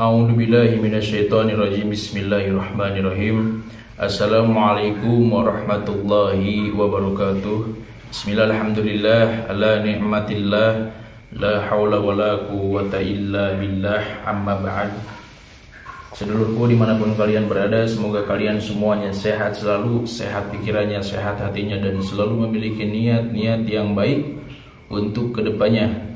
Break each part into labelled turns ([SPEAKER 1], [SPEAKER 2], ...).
[SPEAKER 1] A'udzubillahi minasyaitonirrajim. Bismillahirrahmanirrahim. Assalamualaikum warahmatullahi wabarakatuh. Bismillah, alhamdulillah, ala ni'matillah, la haula wala quwwata illa billah, amma ba'd. Sedulurku dimanapun kalian berada, semoga kalian semuanya sehat selalu, sehat pikirannya, sehat hatinya, dan selalu memiliki niat-niat yang baik untuk kedepannya.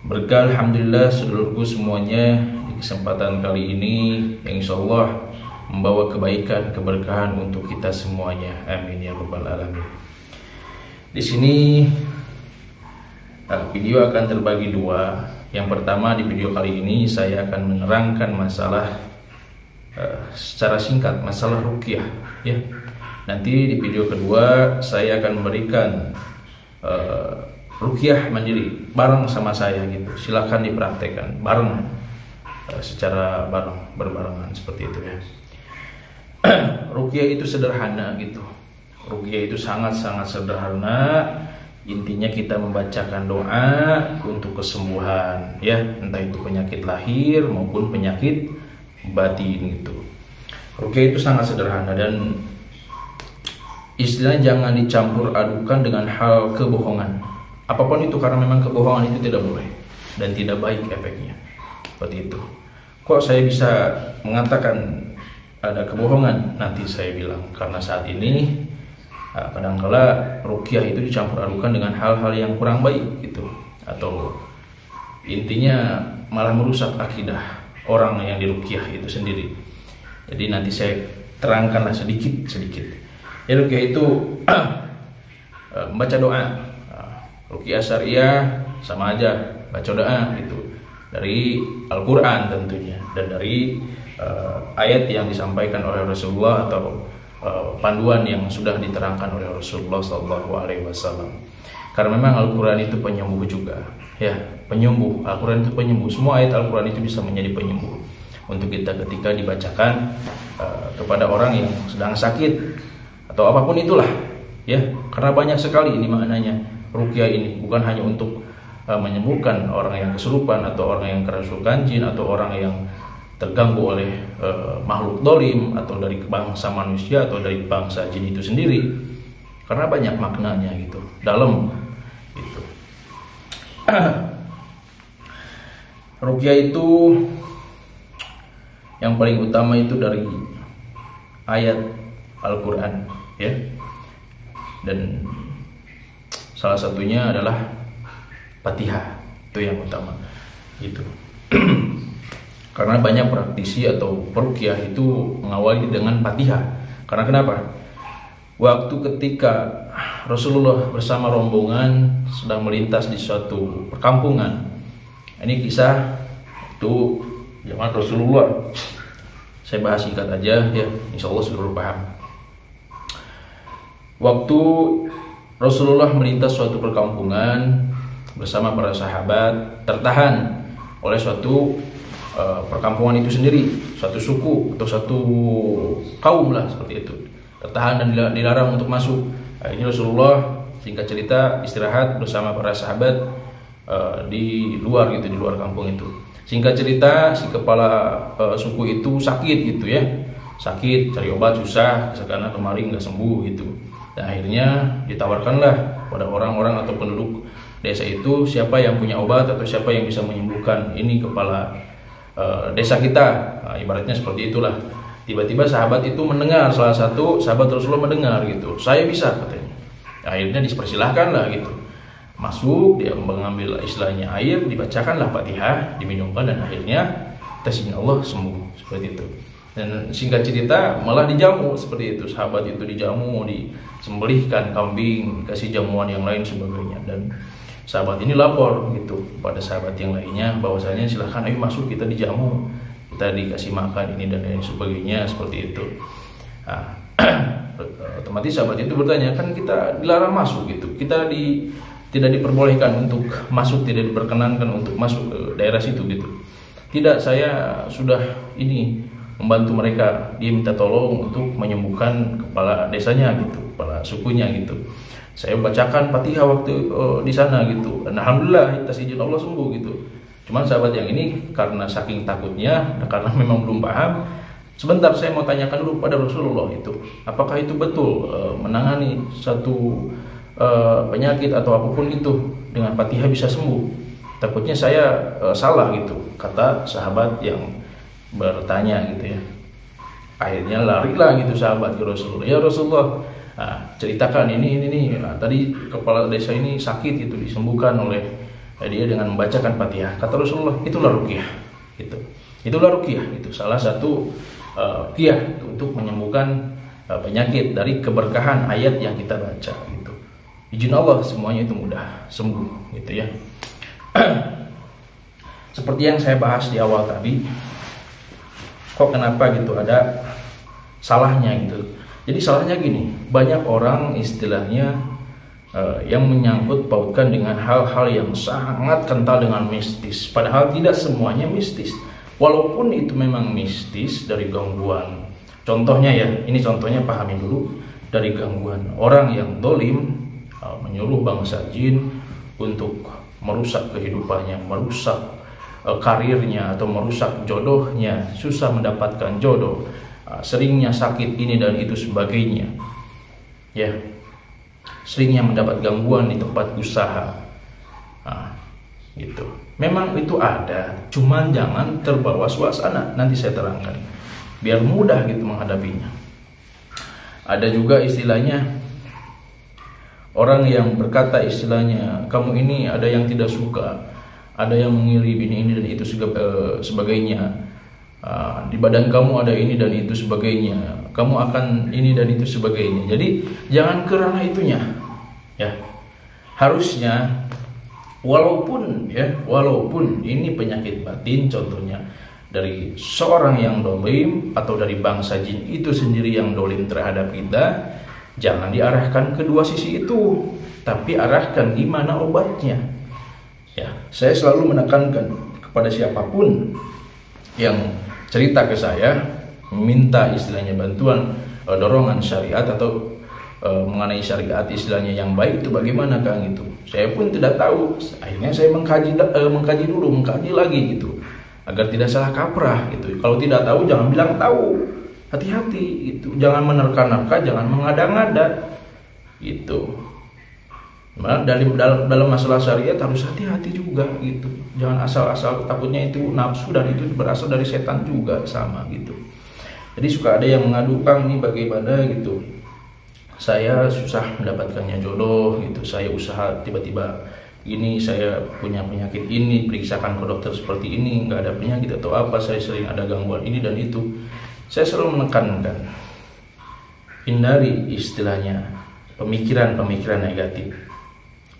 [SPEAKER 1] Berkah alhamdulillah sedulurku semuanya, di kesempatan kali ini insya Allah membawa kebaikan, keberkahan untuk kita semuanya. Amin ya rabbal alamin. Di sini video akan terbagi dua. Yang pertama, di video kali ini saya akan menerangkan masalah secara singkat masalah ruqyah ya. Nanti di video kedua saya akan memberikan ruqyah mandiri bareng sama saya gitu. Silakan dipraktekkan bareng, secara berbarengan seperti itu ya. Ruqyah itu sederhana gitu. Ruqyah itu sangat-sangat sederhana. Intinya kita membacakan doa untuk kesembuhan ya, entah itu penyakit lahir maupun penyakit batin gitu. Ruqyah itu sangat sederhana dan istilahnya jangan dicampur adukan dengan hal kebohongan. Apapun itu, karena memang kebohongan itu tidak boleh dan tidak baik efeknya. Seperti itu. Kok saya bisa mengatakan ada kebohongan? Nanti saya bilang, karena saat ini kadangkala ruqyah itu dicampur adukan dengan hal-hal yang kurang baik gitu, atau intinya malah merusak akidah orang yang diruqyah itu sendiri. Jadi nanti saya terangkanlah sedikit. Ya, ruqyah itu membaca doa. Ruqyah syariah sama aja baca doa gitu, dari Al-Quran tentunya, dan dari ayat yang disampaikan oleh Rasulullah atau panduan yang sudah diterangkan oleh Rasulullah SAW. Karena memang Al-Quran itu penyembuh juga ya, penyembuh. Al-Quran itu penyembuh. Semua ayat Al-Quran itu bisa menjadi penyembuh untuk kita ketika dibacakan kepada orang yang sedang sakit atau apapun itulah ya. Karena banyak sekali ini maknanya. Ruqyah ini bukan hanya untuk menyembuhkan orang yang kesurupan atau orang yang kerasukan jin atau orang yang terganggu oleh makhluk dolim atau dari bangsa manusia atau dari bangsa jin itu sendiri, karena banyak maknanya gitu dalam gitu. Ruqyah itu yang paling utama itu dari ayat Al-Quran ya, dan salah satunya adalah Fatihah, itu yang utama gitu. Karena banyak praktisi atau peruqyah itu mengawali dengan Fatihah. Karena kenapa? Waktu ketika Rasulullah bersama rombongan sedang melintas di suatu perkampungan. Ini kisah itu zaman Rasulullah. Saya bahas singkat aja ya, insya Allah seluruh paham. Waktu Rasulullah melintas suatu perkampungan bersama para sahabat, tertahan oleh suatu perkampungan itu sendiri, suatu suku atau suatu kaum lah seperti itu, tertahan dan dilarang untuk masuk. Ini Rasulullah singkat cerita istirahat bersama para sahabat di luar gitu, di luar kampung itu. Singkat cerita si kepala suku itu sakit gitu ya, sakit, cari obat susah, kesana kemari nggak sembuh gitu. Dan akhirnya ditawarkanlah pada orang-orang atau penduduk desa itu, siapa yang punya obat atau siapa yang bisa menyembuhkan ini kepala desa kita. Nah, ibaratnya seperti itulah. Tiba-tiba sahabat itu mendengar, salah satu sahabat Rasulullah mendengar gitu, saya bisa katanya. Akhirnya dipersilahkan lah gitu, masuk, dia mengambil istilahnya air, dibacakanlah Fatihah, diminumkan, dan akhirnya atas izin Allah sembuh seperti itu. Dan singkat cerita malah dijamu seperti itu, sahabat itu dijamu, disembelihkan kambing, kasih jamuan yang lain sebagainya. Dan sahabat ini lapor gitu pada sahabat yang lainnya bahwasanya silahkan ayo masuk, kita dijamu, kita dikasih makan ini dan lain sebagainya seperti itu. Nah, otomatis sahabat itu bertanya, kan kita dilarang masuk gitu, kita tidak diperbolehkan untuk masuk, tidak diperkenankan untuk masuk ke daerah situ gitu. Tidak, saya sudah ini membantu mereka, dia minta tolong untuk menyembuhkan kepala desanya gitu, kepala sukunya gitu. Saya bacakan Fatihah waktu di sana gitu, dan alhamdulillah atas izin Allah sembuh gitu. Cuman sahabat yang ini karena saking takutnya, karena memang belum paham, sebentar saya mau tanyakan dulu pada Rasulullah itu, apakah itu betul menangani satu penyakit atau apapun itu dengan Fatihah bisa sembuh? Takutnya saya salah gitu, kata sahabat yang bertanya gitu ya. Akhirnya larilah gitu sahabat ke Rasulullah. Ya Rasulullah, ceritakan ini nih. Tadi kepala desa ini sakit itu disembuhkan oleh dia dengan membacakan Fatihah. Kata Rasulullah, itulah ruqyah. Gitu. Itulah ruqyah. Itu salah satu ruqyah untuk menyembuhkan penyakit dari keberkahan ayat yang kita baca. Gitu. Izin Allah semuanya itu mudah sembuh. Gitu ya. Seperti yang saya bahas di awal tadi, kok kenapa gitu ada salahnya gitu. Jadi salahnya gini, banyak orang istilahnya yang menyangkut pautkan dengan hal-hal yang sangat kental dengan mistis, padahal tidak semuanya mistis. Walaupun itu memang mistis dari gangguan. Contohnya ya, ini contohnya pahami dulu, dari gangguan orang yang dolim menyuruh bangsa jin untuk merusak kehidupannya, merusak karirnya atau merusak jodohnya, susah mendapatkan jodoh, seringnya sakit ini dan itu sebagainya, ya, seringnya mendapat gangguan di tempat usaha, gitu. Memang itu ada, cuman jangan terbawa suasana. Nanti saya terangkan, biar mudah gitu menghadapinya. Ada juga istilahnya orang yang berkata istilahnya, kamu ini ada yang tidak suka, ada yang mengiri ini dan itu sebagainya, di badan kamu ada ini dan itu sebagainya, kamu akan ini dan itu sebagainya. Jadi jangan ke ranah itunya, ya. Harusnya walaupun ini penyakit batin, contohnya dari seorang yang dolim atau dari bangsa jin itu sendiri yang dolim terhadap kita, jangan diarahkan kedua sisi itu, tapi arahkan di mana obatnya. Ya, saya selalu menekankan kepada siapapun yang cerita ke saya, minta istilahnya bantuan, dorongan syariat atau mengenai syariat istilahnya yang baik itu bagaimana Kang itu. Saya pun tidak tahu. Akhirnya saya mengkaji dulu, mengkaji lagi gitu, agar tidak salah kaprah gitu. Kalau tidak tahu jangan bilang tahu. Hati-hati gitu. Jangan menerka-nerka, jangan mengada-ngada gitu. Dalam masalah syariat harus hati-hati juga gitu. Jangan asal-asal, takutnya itu nafsu dan itu berasal dari setan juga sama gitu. Jadi suka ada yang mengadu, Kang ini bagaimana gitu, saya susah mendapatkannya jodoh gitu, saya usaha tiba-tiba ini saya punya penyakit ini, periksakan ke dokter seperti ini nggak ada penyakit atau apa, saya sering ada gangguan ini dan itu. Saya selalu menekankan, hindari istilahnya pemikiran-pemikiran negatif.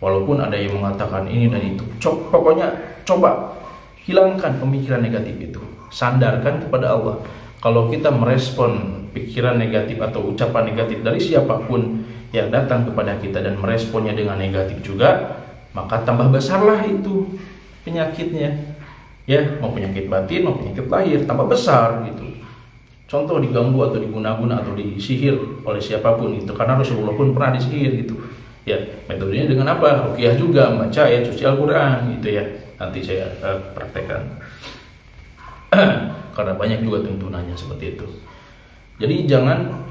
[SPEAKER 1] Walaupun ada yang mengatakan ini dan itu, pokoknya coba hilangkan pemikiran negatif itu, sandarkan kepada Allah. Kalau kita merespon pikiran negatif atau ucapan negatif dari siapapun yang datang kepada kita dan meresponnya dengan negatif juga, maka tambah besarlah itu penyakitnya. Ya, mau penyakit batin, mau penyakit lahir, tambah besar gitu. Contoh diganggu atau diguna-guna atau disihir oleh siapapun itu, karena Rasulullah pun pernah disihir gitu. Ya, metodenya dengan apa? Ruqyah juga, membaca ayat suci Al-Qur'an gitu ya. Nanti saya praktekkan. Karena banyak juga tuntunannya seperti itu. Jadi jangan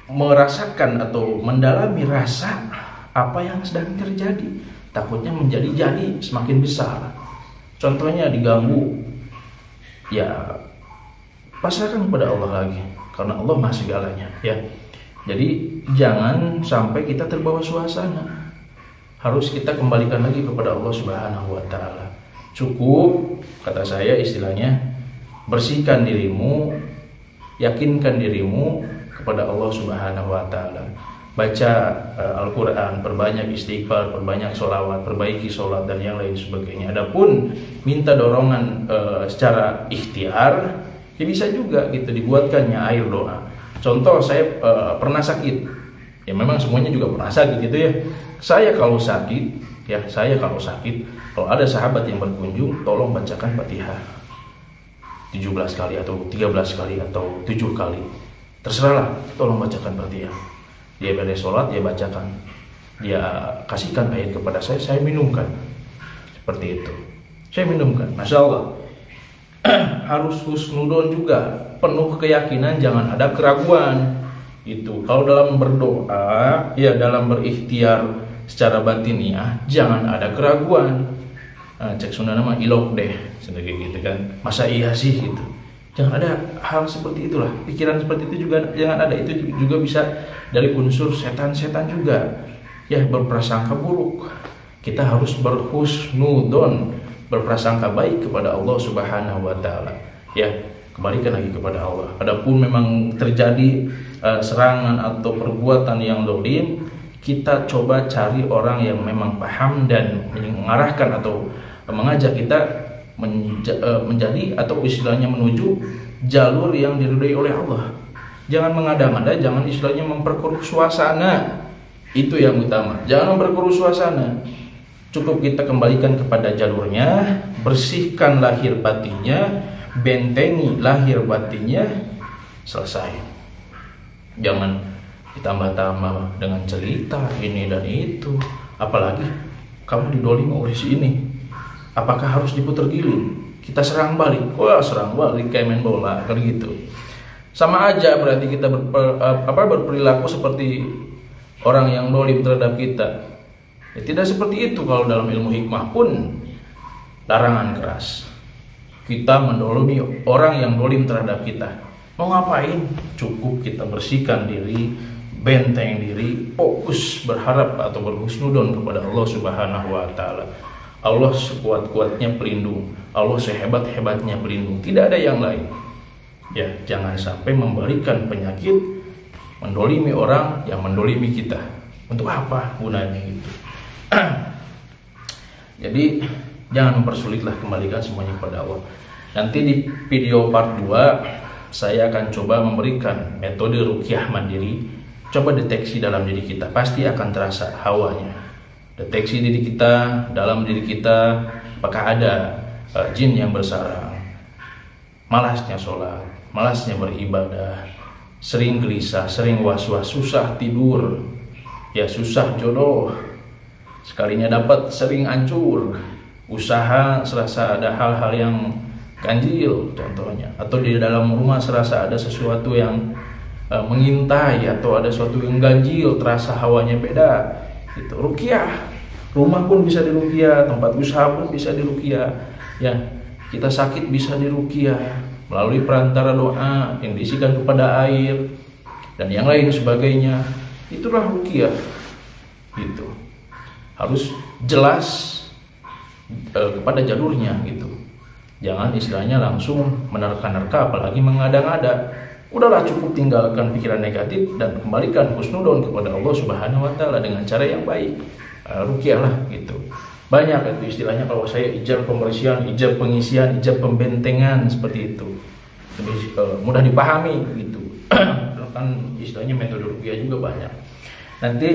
[SPEAKER 1] merasakan atau mendalami rasa apa yang sedang terjadi. Takutnya menjadi semakin besar. Contohnya diganggu, ya pasrahkan kepada Allah lagi, karena Allah Maha segalanya, ya. Jadi jangan sampai kita terbawa suasana. Harus kita kembalikan lagi kepada Allah Subhanahu wa taala. Cukup, kata saya istilahnya, bersihkan dirimu, yakinkan dirimu kepada Allah Subhanahu wa taala. Baca Al-Qur'an, perbanyak istighfar, perbanyak sholawat, perbaiki sholat dan yang lain sebagainya. Adapun minta dorongan secara ikhtiar, ya bisa juga gitu dibuatkannya air doa. Contoh saya pernah sakit, ya memang semuanya juga pernah sakit gitu ya. Saya kalau sakit, kalau ada sahabat yang berkunjung, tolong bacakan Fatihah 17 kali atau 13 kali atau 7 kali, terserahlah, tolong bacakan Fatihah. Dia beres sholat, dia bacakan, dia kasihkan air kepada saya minumkan. seperti itu. Saya minumkan, masya Allah. Harus husnudon juga, penuh keyakinan, jangan ada keraguan. Itu kalau dalam berdoa, ya dalam berikhtiar secara batiniah, jangan ada keraguan. Cek Sunda nama ilok deh, kayak gitu kan. Masa iya sih gitu. Jangan ada hal seperti itulah. Pikiran seperti itu juga jangan ada. Itu juga bisa dari unsur setan-setan juga. Ya, berprasangka buruk. Kita harus berhusnudon, berprasangka baik kepada Allah Subhanahu wa taala. Ya, kembalikan lagi kepada Allah. Adapun memang terjadi serangan atau perbuatan yang dolim, kita coba cari orang yang memang paham dan mengarahkan atau mengajak kita menjadi atau istilahnya menuju jalur yang diridhoi oleh Allah. Jangan mengada-ngada, jangan istilahnya memperkeruh suasana. Itu yang utama. Jangan memperkeruh suasana. Cukup kita kembalikan kepada jalurnya, bersihkan lahir batinnya, bentengi lahir batinnya, selesai. Jangan ditambah-tambah dengan cerita ini dan itu. Apalagi kamu didolimi oleh si ini. Apakah harus diputar giling? Kita serang balik. Wah, serang balik kayak main bola kan gitu. Sama aja berarti kita berperilaku seperti orang yang dolim terhadap kita. Ya, tidak seperti itu. Kalau dalam ilmu hikmah pun larangan keras. Kita mendolimi orang yang dolim terhadap kita. Mau ngapain? Cukup kita bersihkan diri, benteng diri, fokus berharap atau berhusnudon kepada Allah Subhanahu wa taala. Allah sekuat-kuatnya pelindung, Allah sehebat-hebatnya pelindung, tidak ada yang lain. Ya, jangan sampai memberikan penyakit, mendolimi orang yang mendolimi kita. Untuk apa gunanya gitu? Jadi jangan mempersulitlah, kembalikan semuanya kepada Allah. Nanti di video part 2 saya akan coba memberikan metode ruqyah mandiri. Coba deteksi dalam diri kita, pasti akan terasa hawanya. Deteksi diri kita, dalam diri kita, apakah ada jin yang bersarang, malasnya sholat, malasnya beribadah, sering gelisah, sering was-was, susah tidur, ya susah jodoh, sekalinya dapat sering hancur, usaha serasa ada hal-hal yang ganjil contohnya, atau di dalam rumah serasa ada sesuatu yang mengintai, atau ada sesuatu yang ganjil, terasa hawanya beda. Itu ruqyah. Rumah pun bisa diruqyah, tempat usaha pun bisa diruqyah. Ya, kita sakit bisa diruqyah melalui perantara doa yang diisikan kepada air dan yang lain sebagainya. Itulah ruqyah. Gitu. Harus jelas kepada jalurnya gitu. Jangan istilahnya langsung menerka-nerka, apalagi mengada-ngada. Udahlah, cukup tinggalkan pikiran negatif dan kembalikan husnudon kepada Allah Subhanahu wa taala dengan cara yang baik. Ruqyah lah gitu. Banyak itu istilahnya, kalau saya ijab pembersihan, ijab pengisian, ijab pembentengan, seperti itu. Lebih mudah dipahami gitu. Kan istilahnya metode ruqyah juga banyak. Nanti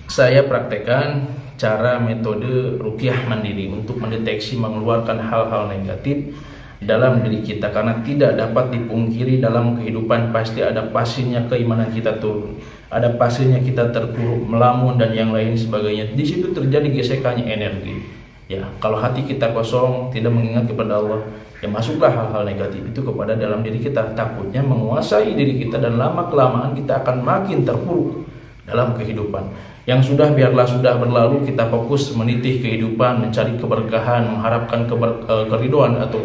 [SPEAKER 1] saya praktekkan cara metode ruqyah mandiri untuk mendeteksi, mengeluarkan hal-hal negatif dalam diri kita, karena tidak dapat dipungkiri dalam kehidupan pasti ada pastinya keimanan kita turun, ada pastinya kita terpuruk, melamun dan yang lain sebagainya. Di situ terjadi gesekannya energi. Ya, kalau hati kita kosong, tidak mengingat kepada Allah, ya masuklah hal-hal negatif itu kepada dalam diri kita, takutnya menguasai diri kita dan lama kelamaan kita akan makin terpuruk dalam kehidupan. Yang sudah biarlah sudah berlalu, kita fokus menitih kehidupan, mencari keberkahan, mengharapkan keridhaan atau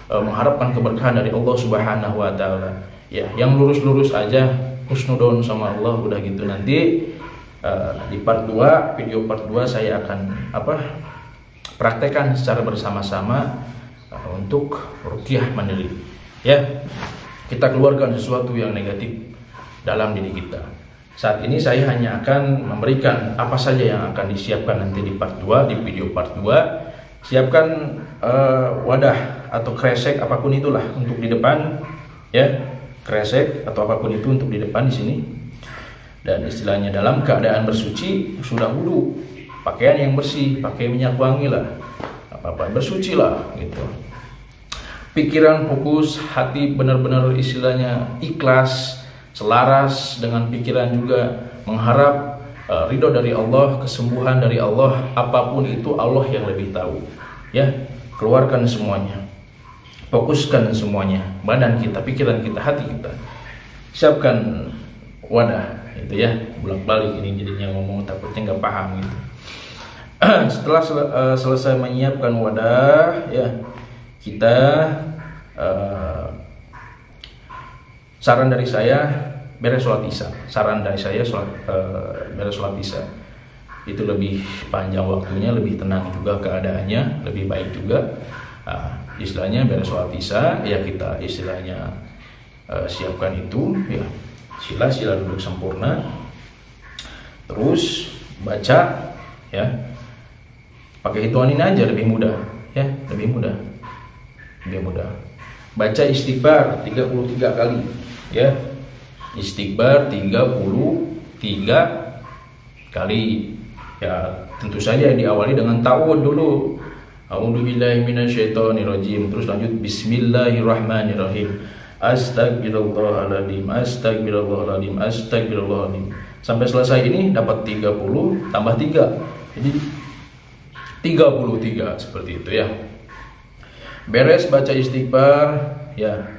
[SPEAKER 1] mengharapkan keberkahan dari Allah Subhanahu wa taala. Ya, yang lurus-lurus aja, husnudon sama Allah, udah gitu. Nanti di part 2, video part 2 saya akan praktekkan secara bersama-sama untuk ruqyah mandiri. Ya, kita keluarkan sesuatu yang negatif dalam diri kita. Saat ini saya hanya akan memberikan apa saja yang akan disiapkan nanti di part 2, di video part 2. Siapkan wadah atau kresek apapun itulah untuk di depan, ya, kresek atau apapun itu untuk di depan di sini. Dan istilahnya dalam keadaan bersuci, sudah wudu, pakaian yang bersih, pakai minyak wangi lah, apa-apa, bersuci lah gitu. Pikiran fokus, hati benar-benar istilahnya ikhlas, selaras dengan pikiran juga, mengharap ridho dari Allah, kesembuhan dari Allah, apapun itu Allah yang lebih tahu. Ya, keluarkan semuanya, fokuskan semuanya, badan kita, pikiran kita, hati kita, siapkan wadah, itu ya, bolak-balik ini jadinya ngomong takutnya nggak paham gitu. Setelah selesai menyiapkan wadah, ya kita saran dari saya beres sholat isya. Saran dari saya beres sholat isya. Itu lebih panjang waktunya, lebih tenang juga keadaannya, lebih baik juga. Istilahnya beres sholat isya, ya kita istilahnya siapkan itu, ya sila duduk sempurna. Terus baca, ya pakai hitungan ini aja lebih mudah, ya lebih mudah. Baca istighfar 33 kali, ya istighfar 33 kali. Ya tentu saja diawali dengan ta'awudz dulu. A'udzubillahi minasyaitonirrajim. Terus lanjut bismillahirrahmanirrahim. Astagfirullahaladzim, astagfirullahaladzim, astagfirullahaladzim. Sampai selesai ini dapat 30 tambah 3. Jadi 33 seperti itu ya. Beres baca istighfar, ya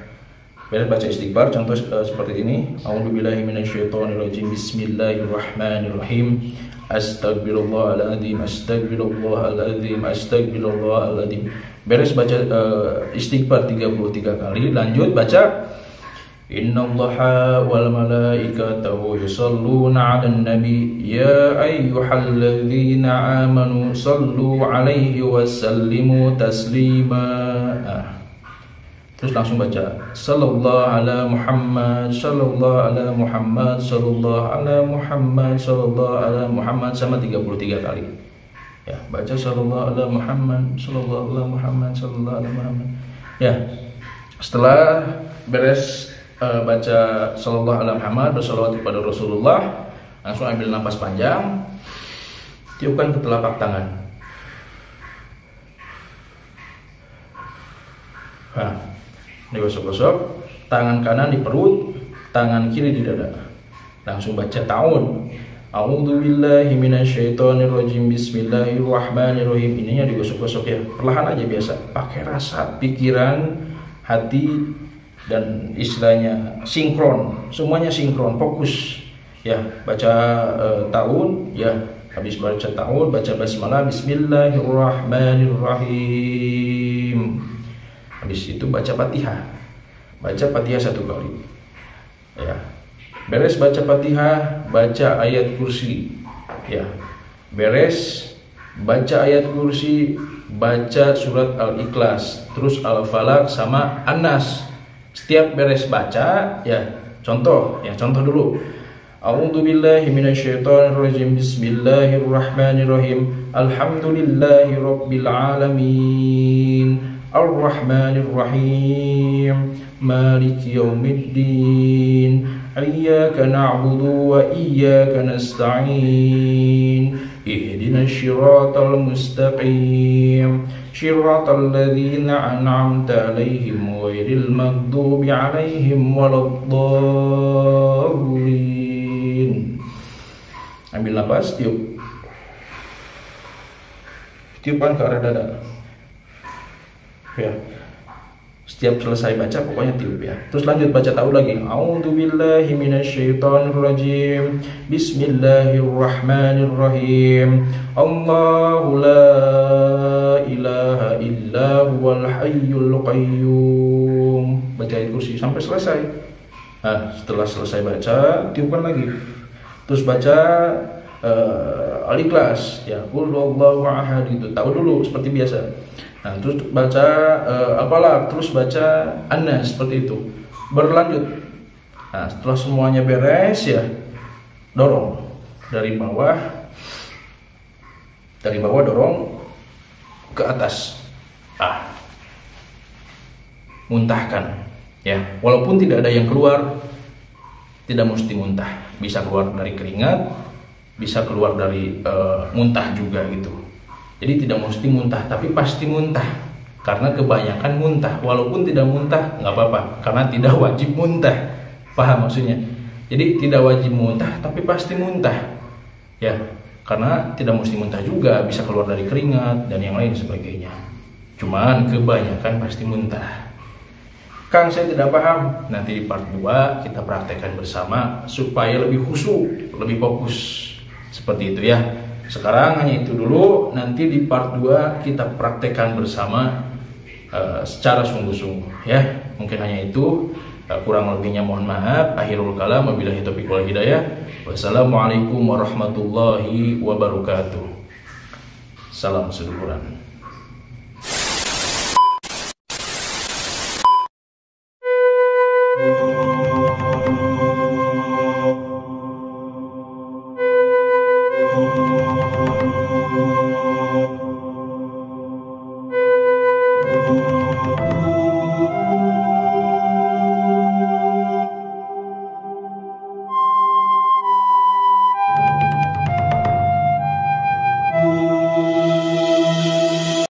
[SPEAKER 1] beres baca istighfar, contoh seperti ini. A'udzubillahi minasyaitonirrajim. Bismillahirrahmanirrahim. Astagfirullahaladzim, astagfirullahaladzim, astagfirullahaladzim. Beres baca istighfar 33 kali, lanjut baca Innallaha wal malaikatahu yusalluna 'alan nabi ya ayyuhalladzina amanu sallu 'alaihi wasallimu taslima. Terus langsung baca sallallahu ala Muhammad, sallallahu ala Muhammad, sallallahu ala Muhammad, sallallahu ala Muhammad sama 33 kali. Ya, baca sallallahu ala Muhammad, sallallahu ala Muhammad, sallallahu ala Muhammad. Ya. Setelah beres baca sallallahu ala Muhammad, bersalawat kepada Rasulullah, langsung ambil napas panjang, tiupkan ke telapak tangan. Digosok-gosok, tangan kanan di perut, tangan kiri di dada. Langsung baca ta'awun. A'udzubillahi minasyaitonirrajim. Bismillahirrahmanirrahim. Ininya digosok-gosok ya, perlahan aja biasa, pakai rasa, pikiran, hati, dan istilahnya sinkron, semuanya sinkron, fokus. Ya, baca ta'awun, ya habis baca ta'awun, baca basmalah, bismillahirrahmanirrahim. Habis itu baca Fatihah. Baca Fatihah 1 kali. Ya. Beres baca Fatihah, baca ayat kursi. Ya. Beres baca ayat kursi, baca surat Al-Ikhlas, terus Al-Falaq sama An-Nas. Setiap beres baca, ya contoh dulu. A'udzubillahi minasyaitonirrajim. Bismillahirrahmanirrahim. Alhamdulillahirabbil alamin. Ar-Rahmanir-Rahim. Maliki yaumiddin. Iyyaka na'budu wa iyyaka nasta'in. Ihdinas siratal mustaqim. Shiratal ladzina an'amta 'alaihim ghairil maghdubi 'alaihim waladdallin. Ambil napas, tiup. Tiupkan ke arah dada. Ya. Setiap selesai baca pokoknya tiup ya. Terus lanjut baca ta'awudz lagi. A'udzubillahi minasyaitonirrajim. Bismillahirrahmanirrahim. Allahu la ilaha illa huwal hayyul qayyum. Baca ayat kursi sampai selesai. Nah, setelah selesai baca, tiupkan lagi. Terus baca Al-Ikhlas, ya qul huwallahu ahad, itu tahu dulu seperti biasa. Nah, terus baca apalah, terus baca An-Nas seperti itu. Berlanjut. Nah, setelah semuanya beres ya, dorong dari bawah dorong ke atas. Muntahkan ya. Walaupun tidak ada yang keluar, tidak mesti muntah. Bisa keluar dari keringat, bisa keluar dari muntah juga gitu. Jadi tidak mesti muntah, tapi pasti muntah. Karena kebanyakan muntah. Walaupun tidak muntah, nggak apa-apa. Karena tidak wajib muntah. Paham maksudnya? Jadi tidak wajib muntah, tapi pasti muntah. ya, karena tidak mesti muntah juga, bisa keluar dari keringat dan yang lain sebagainya. Cuman kebanyakan pasti muntah. Kang, saya tidak paham. Nanti di part 2 kita praktekkan bersama supaya lebih khusyuk, lebih fokus. Seperti itu ya. Sekarang hanya itu dulu, nanti di part 2 kita praktekkan bersama secara sungguh-sungguh ya. Mungkin hanya itu, kurang lebihnya mohon maaf. Akhirul kalam, wabillahi taufiq wal hidayah. Wassalamualaikum warahmatullahi wabarakatuh. Salam seduluran.